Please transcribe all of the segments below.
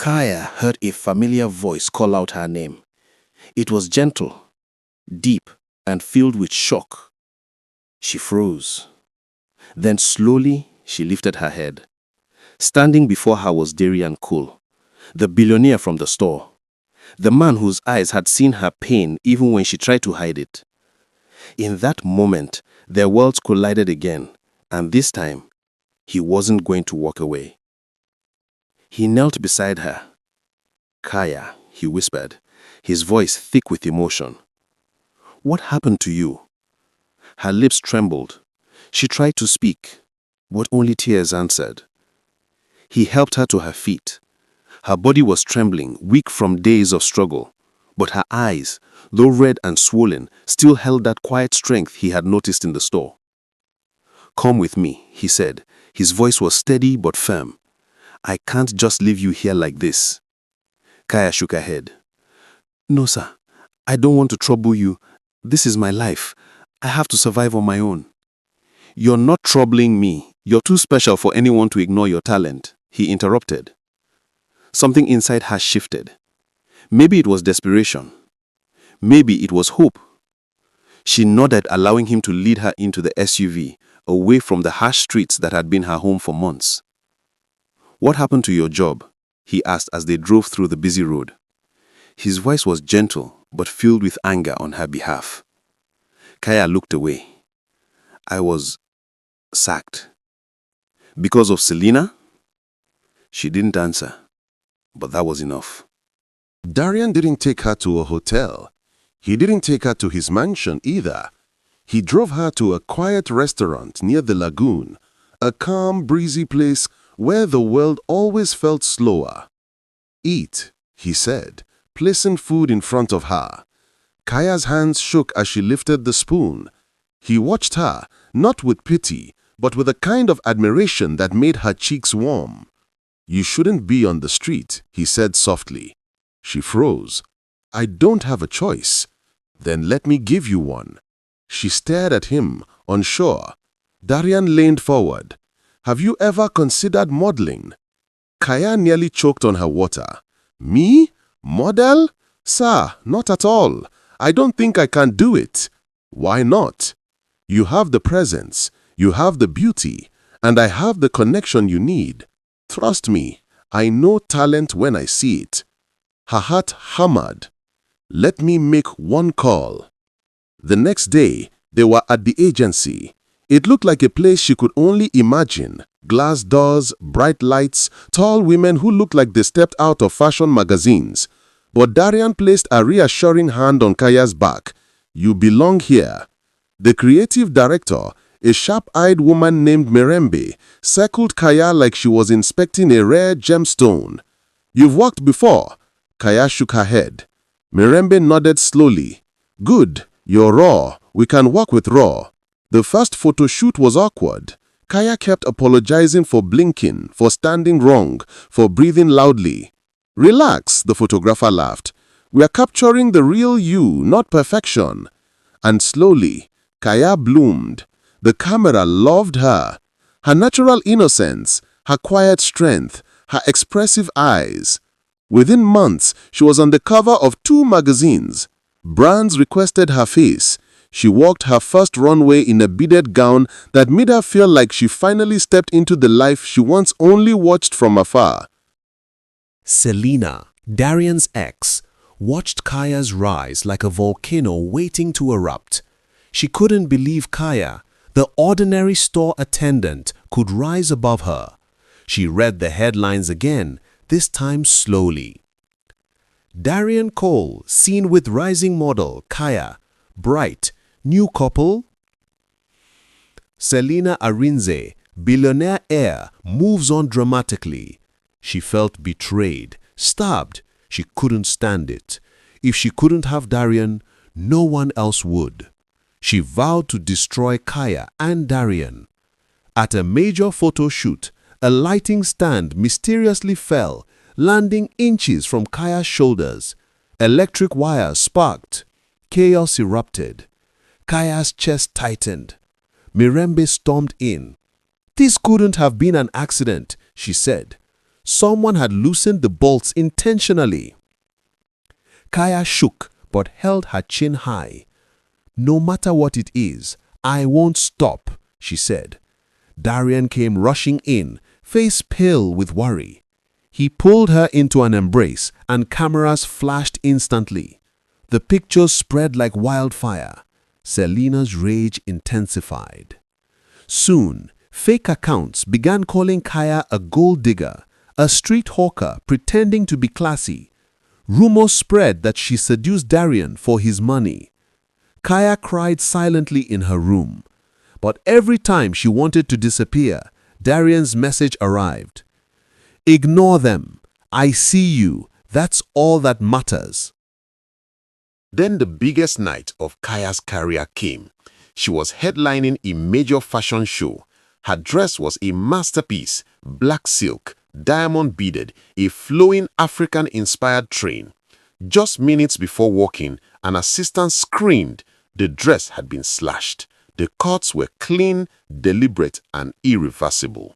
Kaya heard a familiar voice call out her name. It was gentle, deep, and filled with shock. She froze. Then slowly, she lifted her head. Standing before her was Darian Cole, the billionaire from the store. The man whose eyes had seen her pain even when she tried to hide it. In that moment, their worlds collided again, and this time, he wasn't going to walk away. He knelt beside her. "Kaya," he whispered, his voice thick with emotion. "What happened to you?" Her lips trembled. She tried to speak, but only tears answered. He helped her to her feet. Her body was trembling, weak from days of struggle, but her eyes, though red and swollen, still held that quiet strength he had noticed in the store. "Come with me," he said. His voice was steady but firm. "I can't just leave you here like this." Kaya shook her head. "No, sir. I don't want to trouble you. This is my life. I have to survive on my own." "You're not troubling me. You're too special for anyone to ignore your talent," he interrupted. Something inside her shifted. Maybe it was desperation. Maybe it was hope. She nodded, allowing him to lead her into the SUV, away from the harsh streets that had been her home for months. "What happened to your job?" he asked as they drove through the busy road. His voice was gentle, but filled with anger on her behalf. Kaya looked away. "I was sacked." "Because of Selena?" She didn't answer, but that was enough. Darian didn't take her to a hotel. He didn't take her to his mansion either. He drove her to a quiet restaurant near the lagoon, a calm, breezy place where the world always felt slower. "Eat," he said, placing food in front of her. Kaya's hands shook as she lifted the spoon. He watched her, not with pity, but with a kind of admiration that made her cheeks warm. "You shouldn't be on the street," he said softly. She froze. "I don't have a choice." "Then let me give you one." She stared at him, unsure. Darian leaned forward. "Have you ever considered modeling?" Kaya nearly choked on her water. "Me? Model? Sir, not at all. I don't think I can do it." "Why not?" "You have the presence, you have the beauty, and I have the connection you need. Trust me, I know talent when I see it." Her heart hammered. "Let me make one call." The next day, they were at the agency. It looked like a place she could only imagine. Glass doors, bright lights, tall women who looked like they stepped out of fashion magazines. But Darian placed a reassuring hand on Kaya's back. "You belong here." The creative director, a sharp-eyed woman named Mirembe, circled Kaya like she was inspecting a rare gemstone. "You've worked before?" Kaya shook her head. Mirembe nodded slowly. "Good, you're raw. We can work with raw." The first photo shoot was awkward. Kaya kept apologizing for blinking, for standing wrong, for breathing loudly. "Relax," the photographer laughed. "We are capturing the real you, not perfection." And slowly, Kaya bloomed. The camera loved her. Her natural innocence, her quiet strength, her expressive eyes. Within months, she was on the cover of 2 magazines. Brands requested her face. She walked her first runway in a beaded gown that made her feel like she finally stepped into the life she once only watched from afar. Selena, Darian's ex, watched Kaya's rise like a volcano waiting to erupt. She couldn't believe Kaya, the ordinary store attendant, could rise above her. She read the headlines again, this time slowly. Darian Cole, seen with rising model Kaya, bright, new couple. Selena Arinze, billionaire heir, moves on dramatically. She felt betrayed, stabbed. She couldn't stand it. If she couldn't have Darian, no one else would. She vowed to destroy Kaya and Darian. At a major photo shoot, a lighting stand mysteriously fell, landing inches from Kaya's shoulders. Electric wires sparked. Chaos erupted. Kaya's chest tightened. Mirembe stormed in. "This couldn't have been an accident," she said. Someone had loosened the bolts intentionally. Kaya shook but held her chin high. "No matter what it is, I won't stop," she said. Darian came rushing in, face pale with worry. He pulled her into an embrace and cameras flashed instantly. The pictures spread like wildfire. Selina's rage intensified. Soon, fake accounts began calling Kaya a gold digger, a street hawker pretending to be classy. Rumors spread that she seduced Darian for his money. Kaya cried silently in her room. But every time she wanted to disappear, Darian's message arrived. "Ignore them. I see you. That's all that matters." Then the biggest night of Kaya's career came. She was headlining a major fashion show. Her dress was a masterpiece, black silk, diamond beaded, a flowing African-inspired train. Just minutes before walking, an assistant screamed. The dress had been slashed. The cuts were clean, deliberate, and irreversible.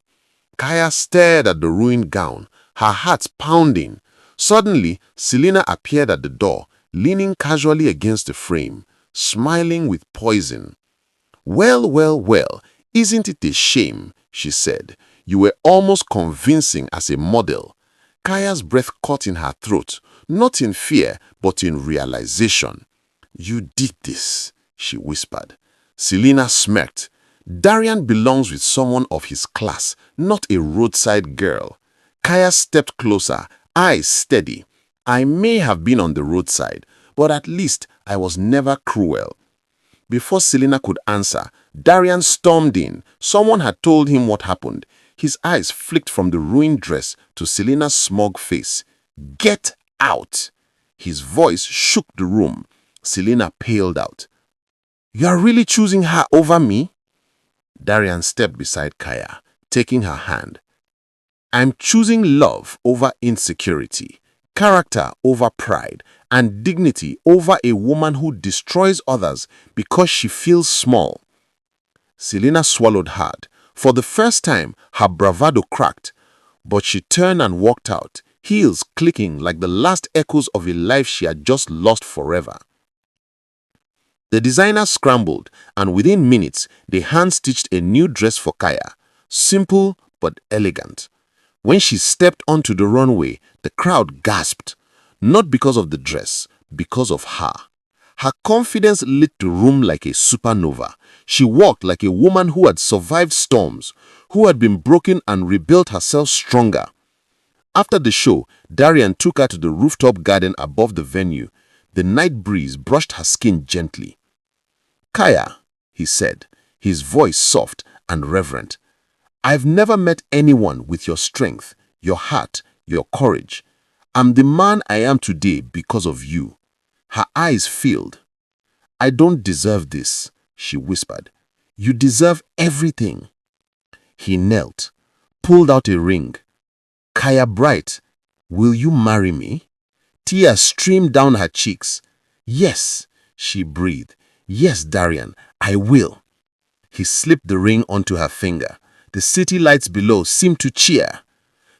Kaya stared at the ruined gown, her heart pounding. Suddenly, Selina appeared at the door, leaning casually against the frame, smiling with poison. "Well, well, well, isn't it a shame?" she said. "You were almost convincing as a model." Kaya's breath caught in her throat, not in fear, but in realization. "You did this," she whispered. Selina smirked. "Darian belongs with someone of his class, not a roadside girl." Kaya stepped closer, eyes steady. "I may have been on the roadside, but at least I was never cruel." Before Selina could answer, Darian stormed in. Someone had told him what happened. His eyes flicked from the ruined dress to Selina's smug face. "Get out!" His voice shook the room. Selina paled out. "You are really choosing her over me?" Darian stepped beside Kaya, taking her hand. "I'm choosing love over insecurity, character over pride, and dignity over a woman who destroys others because she feels small." Selina swallowed hard. For the first time, her bravado cracked. But she turned and walked out, heels clicking like the last echoes of a life she had just lost forever. The designer scrambled, and within minutes, they hand-stitched a new dress for Kaya. Simple but elegant. When she stepped onto the runway, the crowd gasped. Not because of the dress, because of her. Her confidence lit the room like a supernova. She walked like a woman who had survived storms, who had been broken and rebuilt herself stronger. After the show, Darian took her to the rooftop garden above the venue. The night breeze brushed her skin gently. "Kaya," he said, his voice soft and reverent, "I've never met anyone with your strength, your heart, your courage. I'm the man I am today because of you." Her eyes filled. "I don't deserve this," she whispered. "You deserve everything." He knelt, pulled out a ring. "Kaya Bright, will you marry me?" Tears streamed down her cheeks. "Yes," she breathed. "Yes, Darian, I will." He slipped the ring onto her finger. The city lights below seemed to cheer.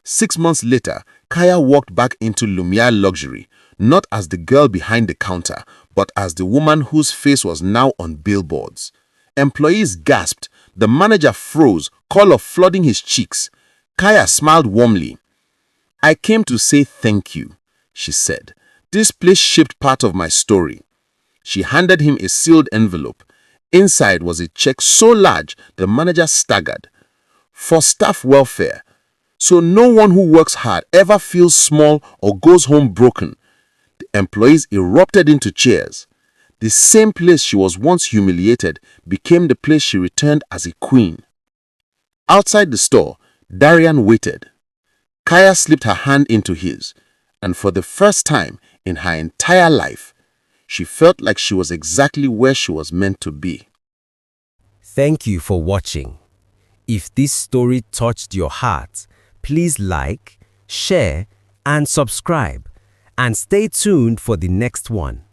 6 months later, Kaya walked back into Lumiere luxury, not as the girl behind the counter, but as the woman whose face was now on billboards. Employees gasped. The manager froze, color flooding his cheeks. Kaya smiled warmly. "I came to say thank you," she said. "This place shaped part of my story." She handed him a sealed envelope. Inside was a check so large the manager staggered. "For staff welfare, so no one who works hard ever feels small or goes home broken." The employees erupted into cheers. The same place she was once humiliated became the place she returned as a queen. Outside the store, Darian waited. Kaya slipped her hand into his, and for the first time in her entire life, she felt like she was exactly where she was meant to be. Thank you for watching. If this story touched your heart, please like, share, and subscribe. And stay tuned for the next one.